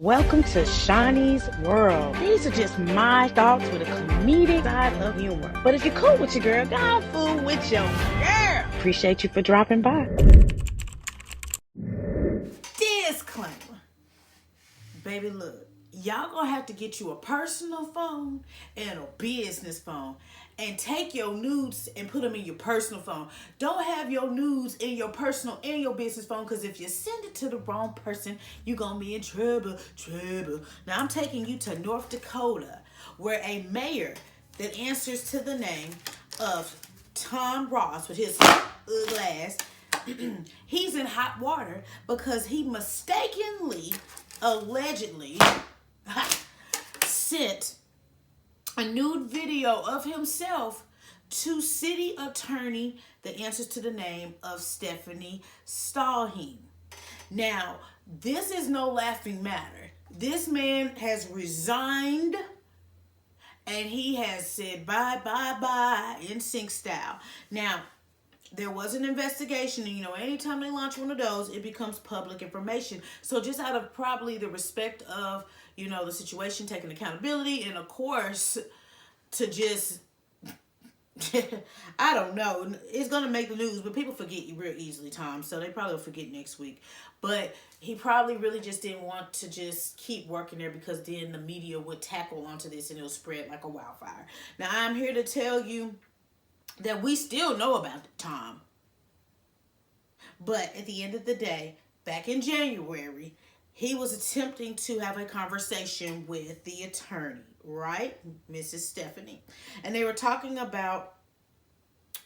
Welcome to Shaunie's World. These are just my thoughts with a comedic side of humor. But if you're cool with your girl, go fool with your girl. Appreciate you for dropping by. Disclaimer. Baby, look. Y'all gonna have to get you a personal phone and a business phone. And take your nudes and put them in your personal phone. Don't have your nudes in your personal and your business phone, because if you send it to the wrong person, you're gonna be in trouble. Now I'm taking you to North Dakota, where a mayor that answers to the name of Tom Ross with his ugly ass, he's in hot water because he mistakenly, allegedly, sent a nude video of himself to City Attorney that answers to the name of Stefanie Stalheim. Now, this is no laughing matter. This man has resigned and he has said bye, bye, bye in sync style. Now, there was an investigation, and anytime they launch one of those, it becomes public information. So just out of probably the respect of, the situation, taking accountability, and of course, to just, I don't know, it's going to make the news, but people forget real easily, Tom, so they probably will forget next week. But he probably really just didn't want to just keep working there, because then the media would tackle onto this and it'll spread like a wildfire. Now, I'm here to tell you that we still know about Tom. But at the end of the day, back in January, he was attempting to have a conversation with the attorney, right? Mrs. Stefanie. And they were talking about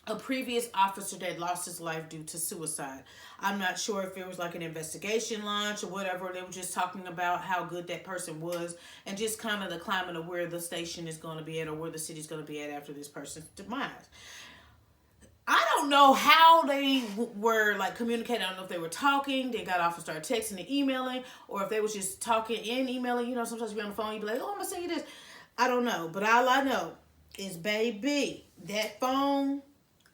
a previous officer that lost his life due to suicide. I'm not sure if it was like an investigation launch or whatever. They were just talking about how good that person was and just kind of the climate of where the station is going to be at, or where the city's going to be at after this person's demise. I don't know how they were like communicating. I don't know if they were talking, they got off and started texting and emailing, or if they was just talking and emailing. Sometimes you be on the phone, you be like, oh, I'm going to send you this. I don't know. But all I know is, baby, that phone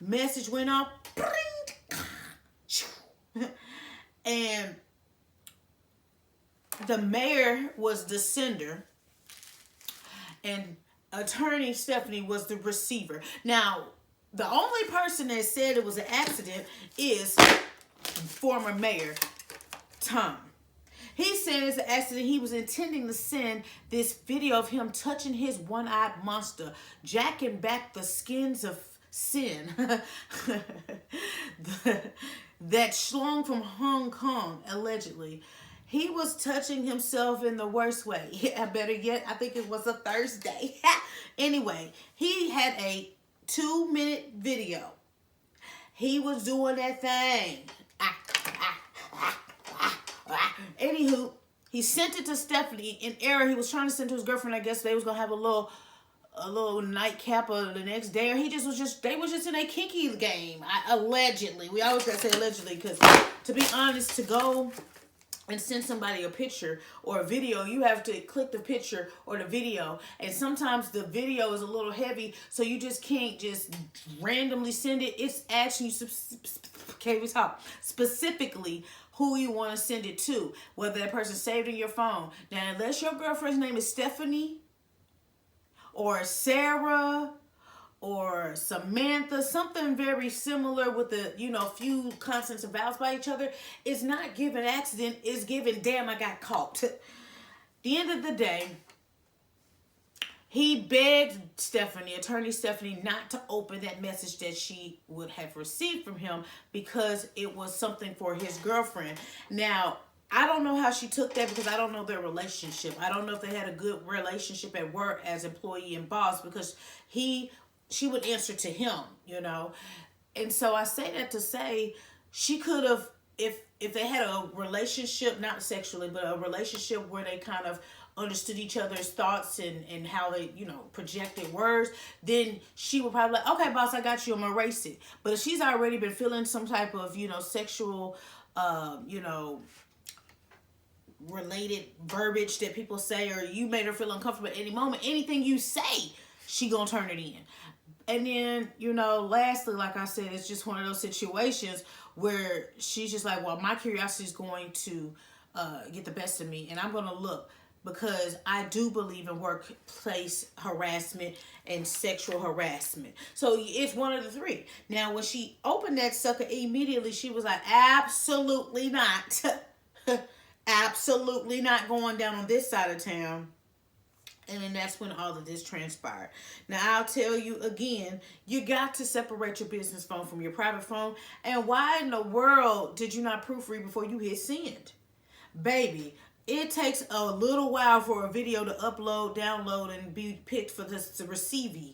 message went off. And the mayor was the sender, and Attorney Stefanie was the receiver. Now, the only person that said it was an accident is former Mayor Tom. He said it's an accident. He was intending to send this video of him touching his one-eyed monster, jacking back the skins of sin that slung from Hong Kong, allegedly. He was touching himself in the worst way. Better yet, I think it was a Thursday. Anyway, he had a 2-minute video. He was doing that thing. Anywho, he sent it to Stefanie in error. He was trying to send to his girlfriend. I guess they was gonna have a little nightcap the next day, or they was just in a kinky game. Allegedly, we always gotta say allegedly, because to be honest, to go and send somebody a picture or a video, you have to click the picture or the video. And sometimes the video is a little heavy, so you just can't just randomly send it. It's asking you specifically who you want to send it to, whether that person saved in your phone. Now, unless your girlfriend's name is Stephanie or Sarah or Samantha, something very similar with the, few consonants and vowels by each other, it's not given accident, it's given damn I got caught. At the end of the day, he begged Attorney Stefanie, not to open that message that she would have received from him, because it was something for his girlfriend. Now, I don't know how she took that, because I don't know their relationship. I don't know if they had a good relationship at work as employee and boss, because she would answer to him, And so I say that to say she could have, if they had a relationship, not sexually, but a relationship where they kind of understood each other's thoughts and how they, projected words, then she would probably like, okay, boss, I got you, I'm gonna erase it. But if she's already been feeling some type of, sexual, related verbiage that people say, or you made her feel uncomfortable at any moment, anything you say, she gonna turn it in. And then, lastly, like I said, it's just one of those situations where she's just like, well, my curiosity is going to get the best of me, and I'm gonna look, because I do believe in workplace harassment and sexual harassment. So it's one of the three. Now, when she opened that sucker, immediately she was like, absolutely not. Absolutely not going down on this side of town. And then that's when all of this transpired. Now, I'll tell you again, you got to separate your business phone from your private phone. And why in the world did you not proofread before you hit send? Baby, it takes a little while for a video to upload, download, and be picked for this to the receiver.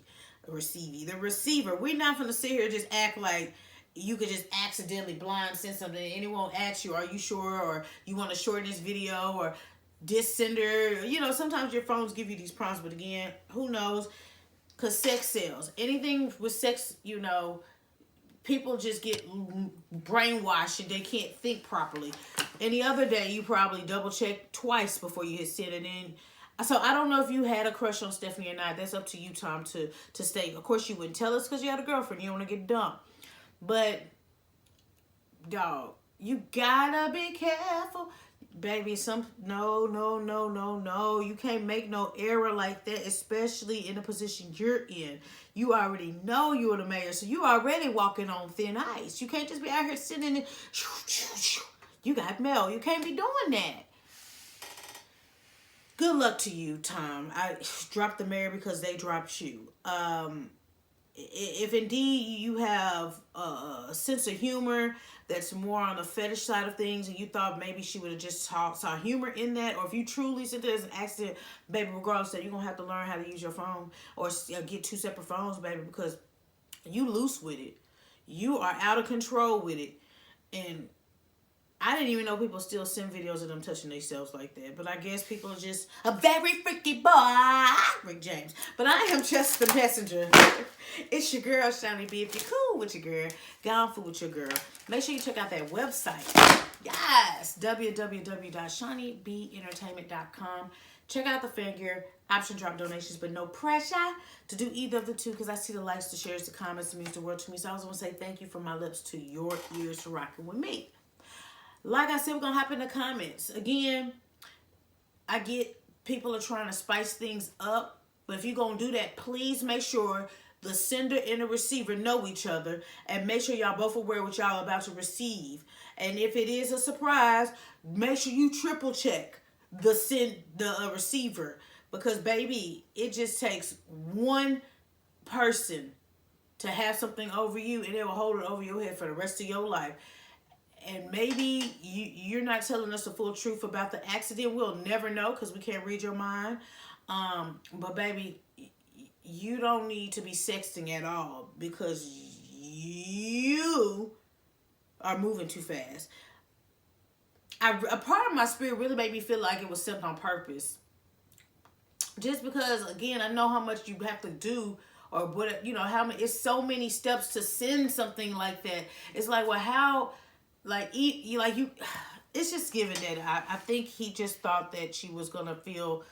We're not going to sit here and just act like you could just accidentally blind send something and anyone won't ask you, are you sure? Or you want to shorten this video? Or this sender? You know, sometimes your phones give you these prompts, but again, who knows? Because sex sells. Anything with sex, you know, people just get brainwashed and they can't think properly. Any other day, you probably double check twice before you hit send. And then, so I don't know if you had a crush on Stefanie or not. That's up to you, Tom, to state. Of course, you wouldn't tell us because you had a girlfriend. You don't want to get dumped. But, dog, you gotta be careful. Baby, no. You can't make no error like that, especially in the position you're in. You already know you're the mayor, so you already walking on thin ice. You can't just be out here sitting in you got mail. You can't be doing that. Good luck to you, Tom. I dropped the mayor because they dropped you. If indeed you have a sense of humor that's more on the fetish side of things, and you thought maybe she would have just saw humor in that, or if you truly sent it as an accident, baby, regardless, that you're going to have to learn how to use your phone or get 2 separate phones, baby, because you loose with it. You are out of control with it. And I didn't even know people still send videos of them touching themselves like that. But I guess people are just a very freaky boy, Rick James. But I am just the messenger. It's your girl, Shaunie B. If you're cool with your girl, get on food with your girl. Make sure you check out that website. Yes, www.shauniebentertainment.com. Check out the fan gear, option drop donations, but no pressure to do either of the two, because I see the likes, the shares, the comments. It means the world to me. So I just want to say thank you from my lips to your ears for rocking with me. Like I said, we're going to hop in the comments. Again, I get people are trying to spice things up. But if you're going to do that, please make sure the sender and the receiver know each other. And make sure y'all both aware what y'all about to receive. And if it is a surprise, make sure you triple check the receiver. Because, baby, it just takes one person to have something over you, and it will hold it over your head for the rest of your life. And maybe you're not telling us the full truth about the accident. We'll never know because we can't read your mind. But baby, you don't need to be sexting at all because you are moving too fast. A part of my spirit really made me feel like it was sent on purpose. Just because, again, I know how much you have to do, or what, you know, how many, it's so many steps to send something like that. It's like, well, how... it's just given that I think he just thought that she was gonna feel,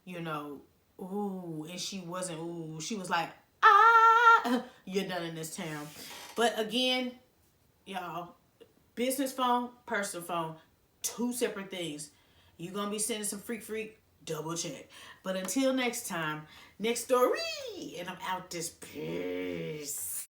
you know, ooh, and she wasn't. Ooh, she was like, you're done in this town. But again, y'all, business phone, personal phone, 2 separate things. You're gonna be sending some freak, double check. But until next time, next story, and I'm out this piece.